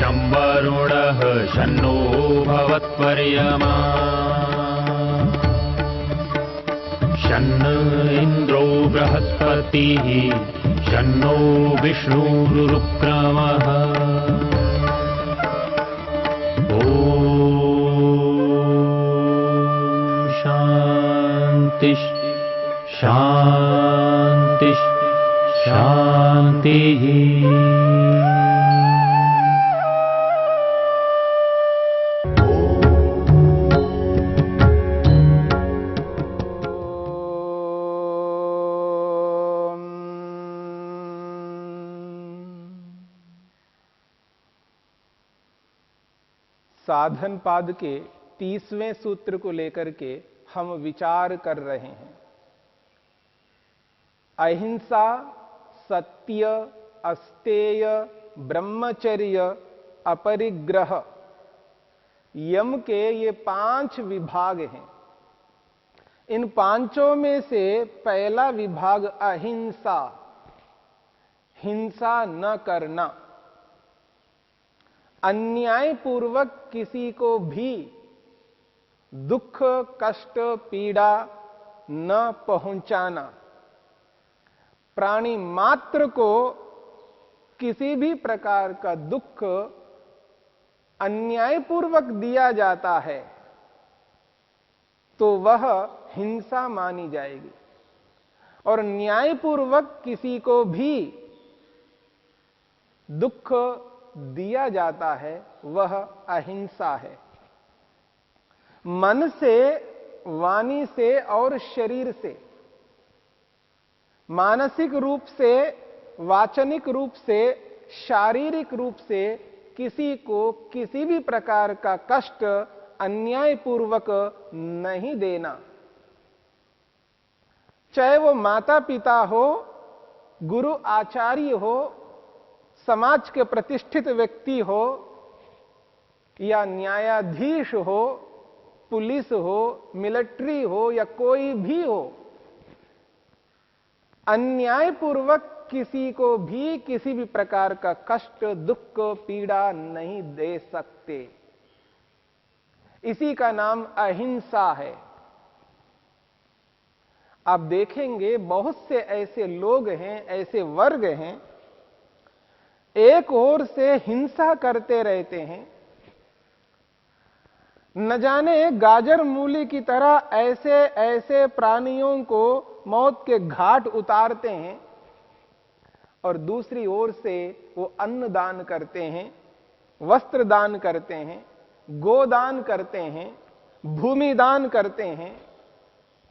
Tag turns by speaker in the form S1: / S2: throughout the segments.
S1: शं वरुणः शन्नो भवत्वर्यमा शन्न इन्द्रो बृहस्पतिः शन्नो विष्णुरुक्रमः ॐ शान्ति शान्ति शान्तिः।
S2: साधन पाद के 30वें सूत्र को लेकर के हम विचार कर रहे हैं। अहिंसा, सत्य, अस्तेय, ब्रह्मचर्य, अपरिग्रह, यम के ये 5 विभाग हैं। इन पांचों में से पहला विभाग अहिंसा, हिंसा न करना, अन्यायपूर्वक किसी को भी दुख, कष्ट, पीड़ा न पहुंचाना, प्राणी मात्र को किसी भी प्रकार का दुख अन्यायपूर्वक दिया जाता है तो वह हिंसा मानी जाएगी, और न्यायपूर्वक किसी को भी दुख दिया जाता है वह अहिंसा है। मन से, वाणी से और शरीर से, मानसिक रूप से, वाचनिक रूप से, शारीरिक रूप से किसी को किसी भी प्रकार का कष्ट अन्यायपूर्वक नहीं देना, चाहे वो माता पिता हो, गुरु आचार्य हो, समाज के प्रतिष्ठित व्यक्ति हो, या न्यायाधीश हो, पुलिस हो, मिलिट्री हो, या कोई भी हो, अन्यायपूर्वक किसी को भी किसी भी प्रकार का कष्ट, दुख, पीड़ा नहीं दे सकते। इसी का नाम अहिंसा है। आप देखेंगे बहुत से ऐसे लोग हैं, ऐसे वर्ग हैं, एक ओर से हिंसा करते रहते हैं, न जाने गाजर मूली की तरह ऐसे ऐसे प्राणियों को मौत के घाट उतारते हैं, और दूसरी ओर से वो अन्न दान करते हैं, वस्त्र दान करते हैं, गोदान करते हैं, भूमि दान करते हैं,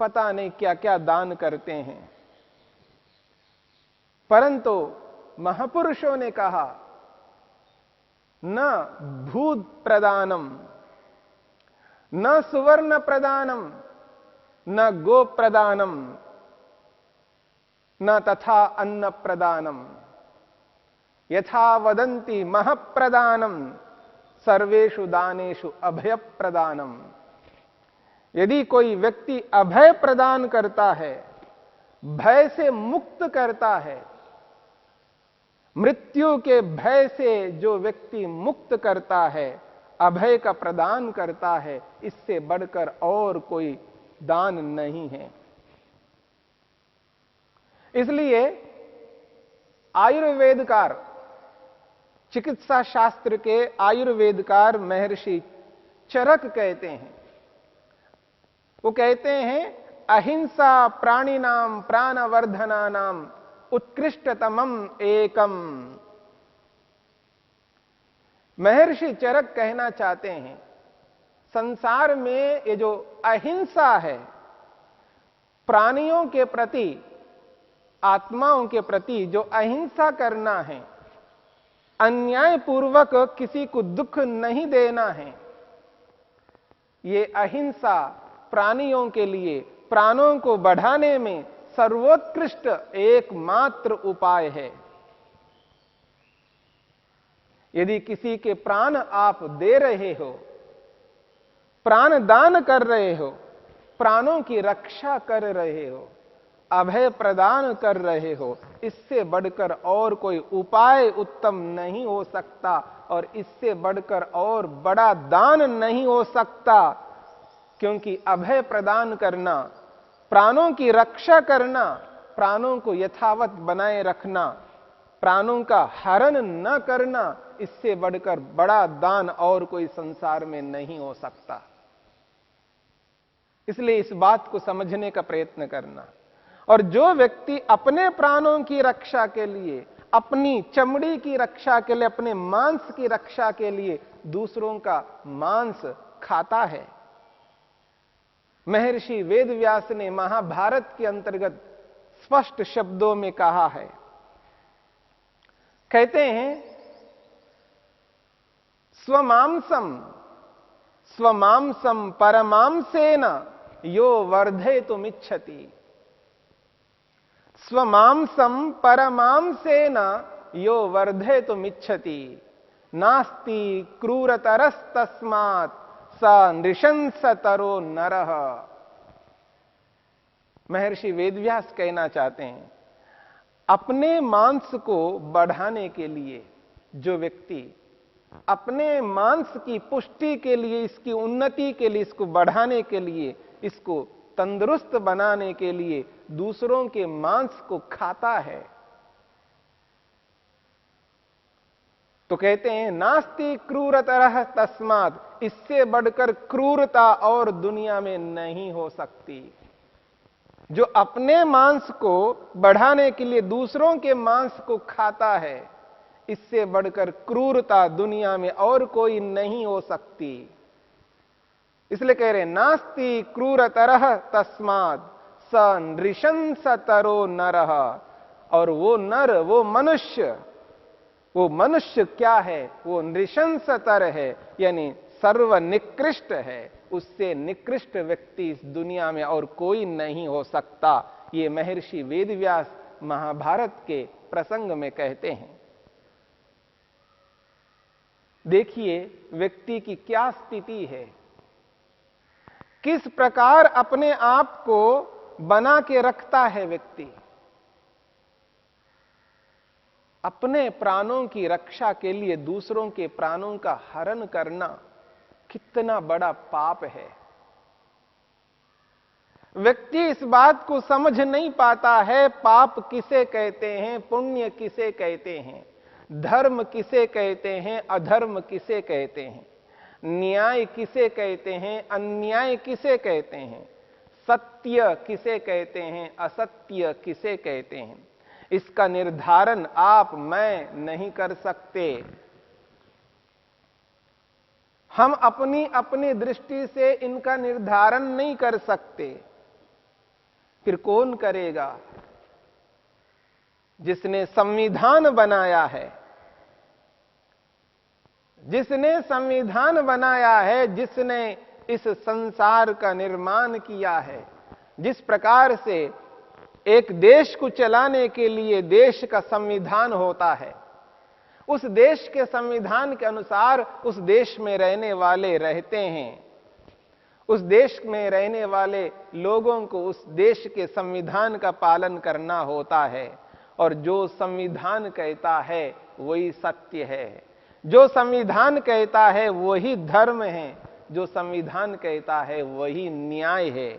S2: पता नहीं क्या क्या दान करते हैं। परंतु महापुरुषों ने कहा न भूत प्रदानम, न सुवर्ण प्रदानम, न गो प्रदानम, न तथा अन्न प्रदानम, यथा वदंती महप्रदानम सर्वेषु दानेषु अभय प्रदानम। यदि कोई व्यक्ति अभय प्रदान करता है, भय से मुक्त करता है, मृत्यु के भय से जो व्यक्ति मुक्त करता है, अभय का प्रदान करता है, इससे बढ़कर और कोई दान नहीं है। इसलिए आयुर्वेदकार, चिकित्सा शास्त्र के आयुर्वेदकार महर्षि चरक कहते हैं, वो कहते हैं अहिंसा प्राणिनाम प्राणवर्धनानाम उत्कृष्टतमम एकम। महर्षि चरक कहना चाहते हैं संसार में ये जो अहिंसा है, प्राणियों के प्रति, आत्माओं के प्रति जो अहिंसा करना है, अन्यायपूर्वक किसी को दुख नहीं देना है, ये अहिंसा प्राणियों के लिए, प्राणों को बढ़ाने में सर्वोत्कृष्ट एकमात्र उपाय है। यदि किसी के प्राण आप दे रहे हो, प्राण दान कर रहे हो, प्राणों की रक्षा कर रहे हो, अभय प्रदान कर रहे हो, इससे बढ़कर और कोई उपाय उत्तम नहीं हो सकता और इससे बढ़कर और बड़ा दान नहीं हो सकता। क्योंकि अभय प्रदान करना, प्राणों की रक्षा करना, प्राणों को यथावत बनाए रखना, प्राणों का हरण न करना, इससे बढ़कर बड़ा दान और कोई संसार में नहीं हो सकता। इसलिए इस बात को समझने का प्रयत्न करना। और जो व्यक्ति अपने प्राणों की रक्षा के लिए, अपनी चमड़ी की रक्षा के लिए, अपने मांस की रक्षा के लिए दूसरों का मांस खाता है, महर्षि वेदव्यास ने महाभारत के अंतर्गत स्पष्ट शब्दों में कहा है। कहते हैं, स्वमांसम परमांसेन यो वर्धयितुमिच्छति। स्वमांसम परमांसेन यो वर्धयितुमिच्छति, नास्ति क्रूरतरस्तस्मात् स नृशंसतरो नरः। महर्षि वेदव्यास कहना चाहते हैं, अपने मांस को बढ़ाने के लिए जो व्यक्ति अपने मांस की पुष्टि के लिए, इसकी उन्नति के लिए, इसको बढ़ाने के लिए, इसको तंदुरुस्त बनाने के लिए दूसरों के मांस को खाता है, तो कहते हैं नास्ति क्रूरतरः तस्मात्, इससे बढ़कर क्रूरता और दुनिया में नहीं हो सकती। जो अपने मांस को बढ़ाने के लिए दूसरों के मांस को खाता है, इससे बढ़कर क्रूरता दुनिया में और कोई नहीं हो सकती। इसलिए कह रहे नास्ति क्रूरतरः तस्मात् स नृशंसतरो नरः। और वो नर, वो मनुष्य क्या है? वो नृशंसतर है, यानी सर्वनिकृष्ट है। उससे निकृष्ट व्यक्ति इस दुनिया में और कोई नहीं हो सकता। ये महर्षि वेदव्यास महाभारत के प्रसंग में कहते हैं। देखिए व्यक्ति की क्या स्थिति है, किस प्रकार अपने आप को बना के रखता है व्यक्ति। अपने प्राणों की रक्षा के लिए दूसरों के प्राणों का हरण करना कितना बड़ा पाप है। व्यक्ति इस बात को समझ नहीं पाता है, पाप किसे कहते हैं, पुण्य किसे कहते हैं, धर्म किसे कहते हैं, अधर्म किसे कहते हैं, न्याय किसे कहते हैं, अन्याय किसे कहते हैं, सत्य किसे कहते हैं, असत्य किसे कहते हैं। इसका निर्धारण आप मैं नहीं कर सकते। हम अपनी अपनी दृष्टि से इनका निर्धारण नहीं कर सकते। फिर कौन करेगा? जिसने संविधान बनाया है, जिसने संविधान बनाया है, जिसने इस संसार का निर्माण किया है, जिस प्रकार से एक देश को चलाने के लिए देश का संविधान होता है, उस देश के संविधान के अनुसार उस देश में रहने वाले रहते हैं। उस देश में रहने वाले लोगों को उस देश के संविधान का पालन करना होता है। और जो संविधान कहता है वही सत्य है, जो संविधान कहता है वही धर्म है, जो संविधान कहता है वही न्याय है।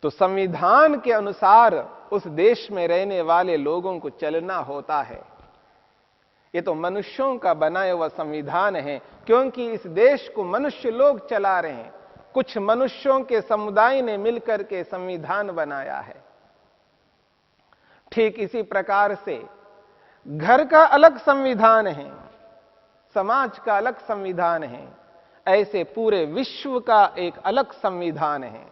S2: तो संविधान के अनुसार उस देश में रहने वाले लोगों को चलना होता है। ये तो मनुष्यों का बनाया हुआ संविधान है, क्योंकि इस देश को मनुष्य लोग चला रहे हैं। कुछ मनुष्यों के समुदाय ने मिलकर के संविधान बनाया है। ठीक इसी प्रकार से घर का अलग संविधान है, समाज का अलग संविधान है, ऐसे पूरे विश्व का एक अलग संविधान है।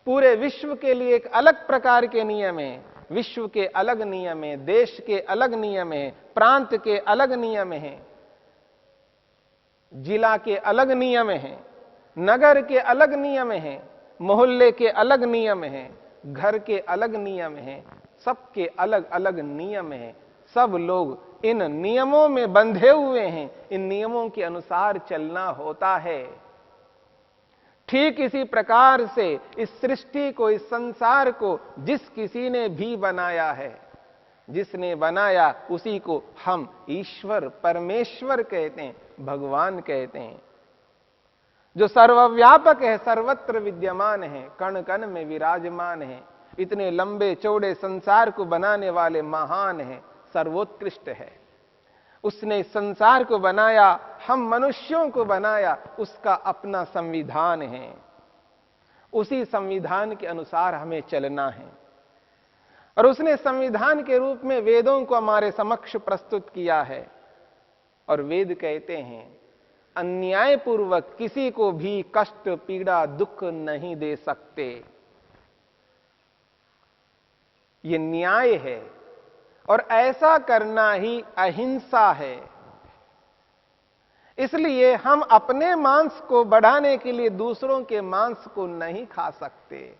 S2: पूरे विश्व के लिए एक अलग प्रकार के नियम हैं, विश्व के अलग नियम हैं, देश के अलग नियम हैं, प्रांत के अलग नियम हैं, जिला के अलग नियम हैं, नगर के अलग नियम हैं, मोहल्ले के अलग नियम हैं, घर के अलग नियम हैं, सबके अलग अलग नियम हैं। सब लोग इन नियमों में बंधे हुए हैं, इन नियमों के अनुसार चलना होता है। ठीक इसी प्रकार से इस सृष्टि को, इस संसार को जिस किसी ने भी बनाया है, जिसने बनाया उसी को हम ईश्वर, परमेश्वर कहते हैं, भगवान कहते हैं, जो सर्वव्यापक है, सर्वत्र विद्यमान है, कण कण में विराजमान है, इतने लंबे चौड़े संसार को बनाने वाले महान है, सर्वोत्कृष्ट है। उसने इस संसार को बनाया, हम मनुष्यों को बनाया, उसका अपना संविधान है, उसी संविधान के अनुसार हमें चलना है। और उसने संविधान के रूप में वेदों को हमारे समक्ष प्रस्तुत किया है। और वेद कहते हैं अन्यायपूर्वक किसी को भी कष्ट, पीड़ा, दुख नहीं दे सकते। ये न्याय है और ऐसा करना ही अहिंसा है। इसलिए हम अपने मांस को बढ़ाने के लिए दूसरों के मांस को नहीं खा सकते।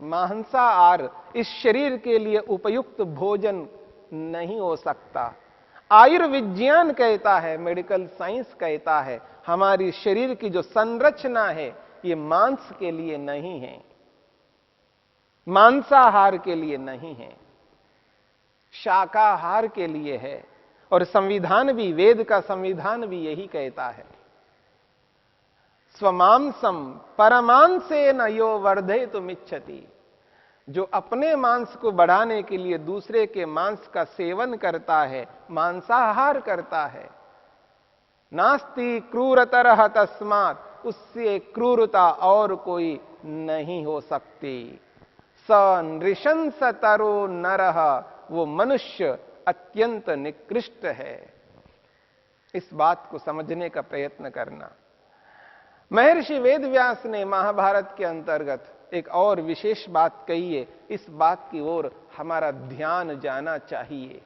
S2: मांसाहार इस शरीर के लिए उपयुक्त भोजन नहीं हो सकता। आयुर्विज्ञान कहता है, मेडिकल साइंस कहता है, हमारी शरीर की जो संरचना है ये मांस के लिए नहीं है, मांसाहार के लिए नहीं है, शाकाहार के लिए है। और संविधान भी, वेद का संविधान भी यही कहता है, स्वमांसम परमांसेन यो वर्धयितुमिच्छति। जो अपने मांस को बढ़ाने के लिए दूसरे के मांस का सेवन करता है, मांसाहार करता है, नास्ति क्रूरतरः तस्मात्, उससे क्रूरता और कोई नहीं हो सकती। स नृशंसतरो नरः, वो मनुष्य अत्यंत निकृष्ट है। इस बात को समझने का प्रयत्न करना। महर्षि वेदव्यास ने महाभारत के अंतर्गत एक और विशेष बात कही है, इस बात की ओर हमारा ध्यान जाना चाहिए।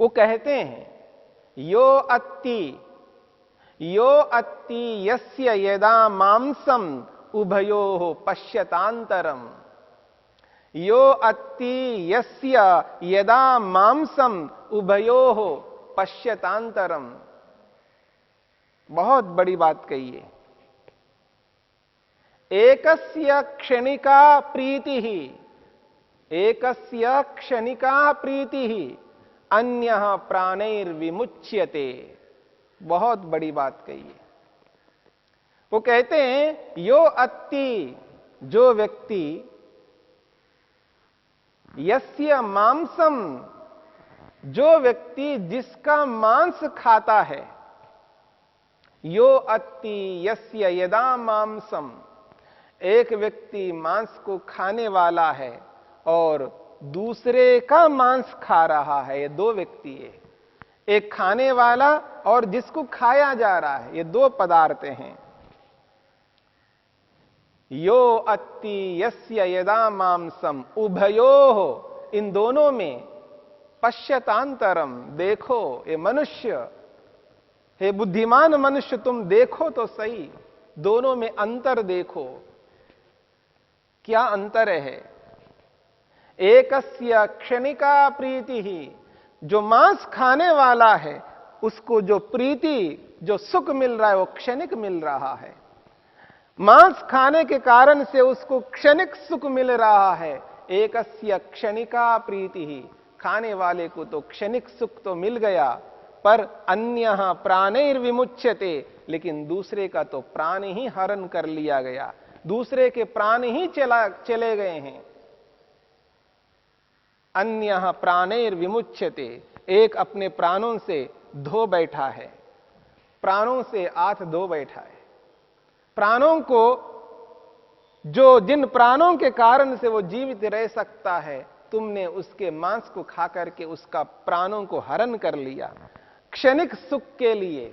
S2: वो कहते हैं यो अत्ति यस्य यदा मांसम उभयोः पश्यतांतरम, यो अत्ति यस्य यदा मांसम उभयोः पश्यतांतरम। बहुत बड़ी बात कही है। एकस्य क्षणिका प्रीतिः, एकस्य क्षणिका प्रीतिः अन्यः प्राणैर्विमुच्यते। बहुत बड़ी बात कही है। वो कहते हैं यो अत्ति, जो व्यक्ति, यस्य मांसम, जो व्यक्ति जिसका मांस खाता है, यो अत्ति यस्य यदा मांसम, एक व्यक्ति मांस को खाने वाला है और दूसरे का मांस खा रहा है। ये दो व्यक्ति है, एक खाने वाला और जिसको खाया जा रहा है, ये दो पदार्थ हैं। यो अत्ति यस्य यदा मांसम उभयोः, इन दोनों में पश्यतांतरम, देखो ये मनुष्य, हे बुद्धिमान मनुष्य, तुम देखो तो सही, दोनों में अंतर देखो। क्या अंतर है? एकस्य क्षणिका प्रीति ही, जो मांस खाने वाला है उसको जो प्रीति, जो सुख मिल रहा है वो क्षणिक मिल रहा है। मांस खाने के कारण से उसको क्षणिक सुख मिल रहा है। एकस्य क्षणिका प्रीति ही, खाने वाले को तो क्षणिक सुख तो मिल गया, पर अन्यः प्राणैर्विमुच्यते, लेकिन दूसरे का तो प्राण ही हरण कर लिया गया, दूसरे के प्राण ही चले गए हैं। अन्यः प्राणैर्विमुच्यते, एक अपने प्राणों से धो बैठा है, प्राणों से हाथ धो बैठा है। प्राणों को, जो जिन प्राणों के कारण से वो जीवित रह सकता है, तुमने उसके मांस को खा करके उसका प्राणों को हरण कर लिया। क्षणिक सुख के लिए,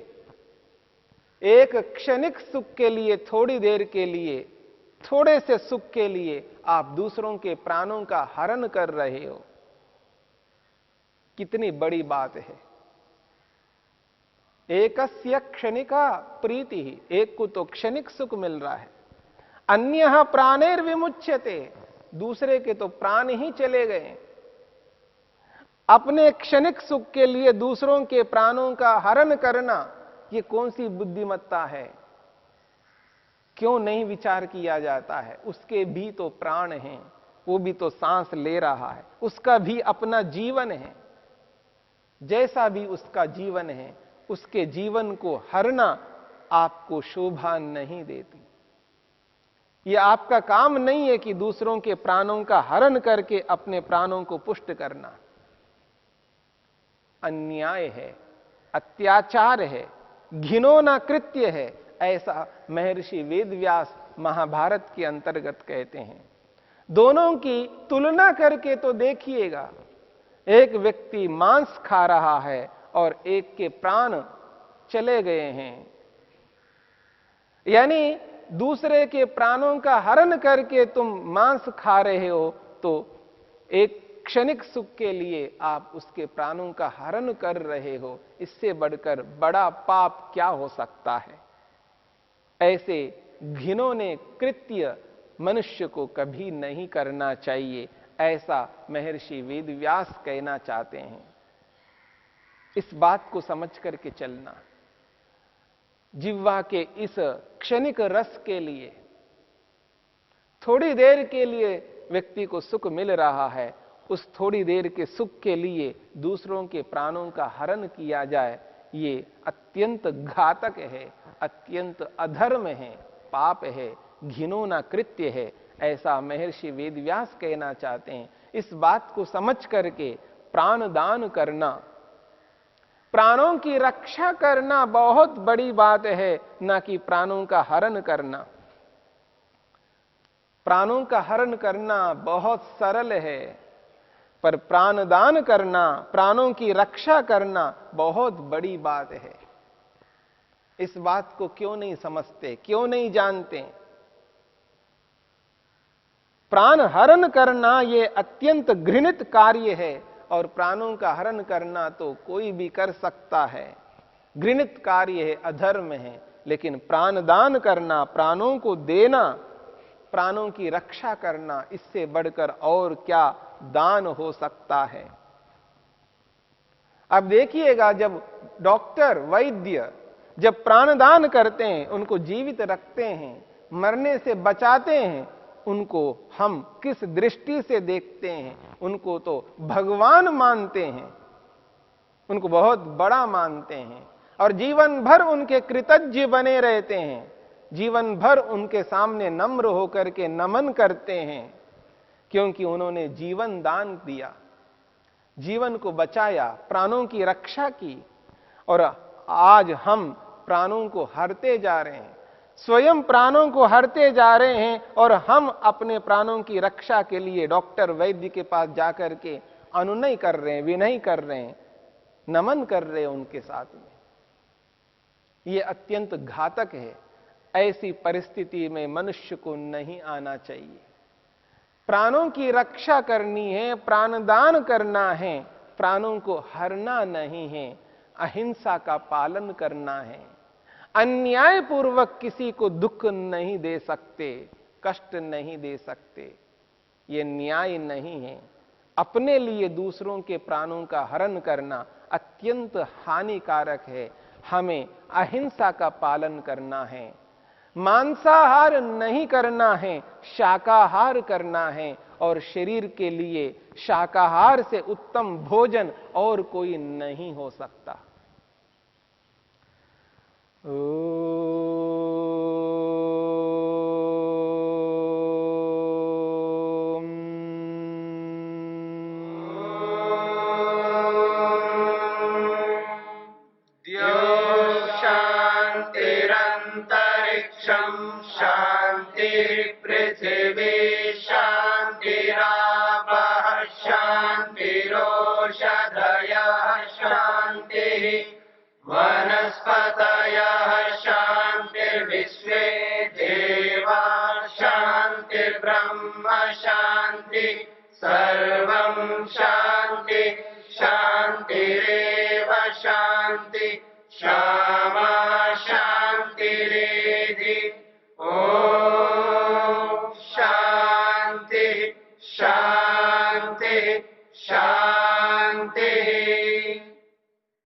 S2: एक क्षणिक सुख के लिए, थोड़ी देर के लिए, थोड़े से सुख के लिए आप दूसरों के प्राणों का हरण कर रहे हो। कितनी बड़ी बात है। एकस्य क्षणिका प्रीति ही, एक को तो क्षणिक सुख मिल रहा है। अन्यः प्राणैर्विमुच्यते, दूसरे के तो प्राण ही चले गए। अपने क्षणिक सुख के लिए दूसरों के प्राणों का हरण करना, ये कौन सी बुद्धिमत्ता है? क्यों नहीं विचार किया जाता है? उसके भी तो प्राण हैं, वो भी तो सांस ले रहा है, उसका भी अपना जीवन है। जैसा भी उसका जीवन है, उसके जीवन को हरना आपको शोभा नहीं देती। ये आपका काम नहीं है कि दूसरों के प्राणों का हरण करके अपने प्राणों को पुष्ट करना। अन्याय है, अत्याचार है, घिनौना कृत्य है, ऐसा महर्षि वेदव्यास महाभारत के अंतर्गत कहते हैं। दोनों की तुलना करके तो देखिएगा, एक व्यक्ति मांस खा रहा है और एक के प्राण चले गए हैं। यानी दूसरे के प्राणों का हरण करके तुम मांस खा रहे हो, तो एक क्षणिक सुख के लिए आप उसके प्राणों का हरण कर रहे हो। इससे बढ़कर बड़ा पाप क्या हो सकता है? ऐसे घिनौने कृत्य मनुष्य को कभी नहीं करना चाहिए, ऐसा महर्षि वेदव्यास कहना चाहते हैं। इस बात को समझ करके चलना। जिह्वा के इस क्षणिक रस के लिए, थोड़ी देर के लिए व्यक्ति को सुख मिल रहा है, उस थोड़ी देर के सुख के लिए दूसरों के प्राणों का हरण किया जाए, ये अत्यंत घातक है, अत्यंत अधर्म है, पाप है, घिनौना कृत्य है, ऐसा महर्षि वेदव्यास कहना चाहते हैं। इस बात को समझ करके प्राण दान करना, प्राणों की रक्षा करना बहुत बड़ी बात है, ना कि प्राणों का हरण करना। प्राणों का हरण करना बहुत सरल है, पर प्राणदान करना, प्राणों की रक्षा करना बहुत बड़ी बात है। इस बात को क्यों नहीं समझते, क्यों नहीं जानते? प्राण हरण करना यह अत्यंत घृणित कार्य है, और प्राणों का हरण करना तो कोई भी कर सकता है। घृणित कार्य है, अधर्म है, लेकिन प्राणदान करना, प्राणों को देना, प्राणों की रक्षा करना, इससे बढ़कर और क्या दान हो सकता है? अब देखिएगा, जब डॉक्टर वैद्य जब प्राणदान करते हैं, उनको जीवित रखते हैं, मरने से बचाते हैं, उनको हम किस दृष्टि से देखते हैं? उनको तो भगवान मानते हैं, उनको बहुत बड़ा मानते हैं, और जीवन भर उनके कृतज्ञ बने रहते हैं, जीवन भर उनके सामने नम्र होकर के नमन करते हैं, क्योंकि उन्होंने जीवन दान दिया, जीवन को बचाया, प्राणों की रक्षा की। और आज हम प्राणों को हरते जा रहे हैं, स्वयं प्राणों को हरते जा रहे हैं, और हम अपने प्राणों की रक्षा के लिए डॉक्टर वैद्य के पास जाकर के अनुनय कर रहे हैं, विनय कर रहे हैं, नमन कर रहे हैं उनके साथ में। यह अत्यंत घातक है। ऐसी परिस्थिति में मनुष्य को नहीं आना चाहिए। प्राणों की रक्षा करनी है, प्राणदान करना है, प्राणों को हरना नहीं है, अहिंसा का पालन करना है। अन्याय पूर्वक किसी को दुख नहीं दे सकते, कष्ट नहीं दे सकते, ये न्याय नहीं है। अपने लिए दूसरों के प्राणों का हरण करना अत्यंत हानिकारक है। हमें अहिंसा का पालन करना है, मांसाहार नहीं करना है, शाकाहार करना है, और शरीर के लिए शाकाहार से उत्तम भोजन और कोई नहीं हो सकता।
S3: शांतिरंतरिक्षं शांतिर्पृथिवी शांतिरापः शांतिरोषधयः शांतिः वनस्पतयः शांतिर्विश्वे देवा शांतिर्ब्रह्म शांति सर्वं शांति शांतिरेव शांति क्षमा शांतिरेधि। ओम शांति शांति शांति।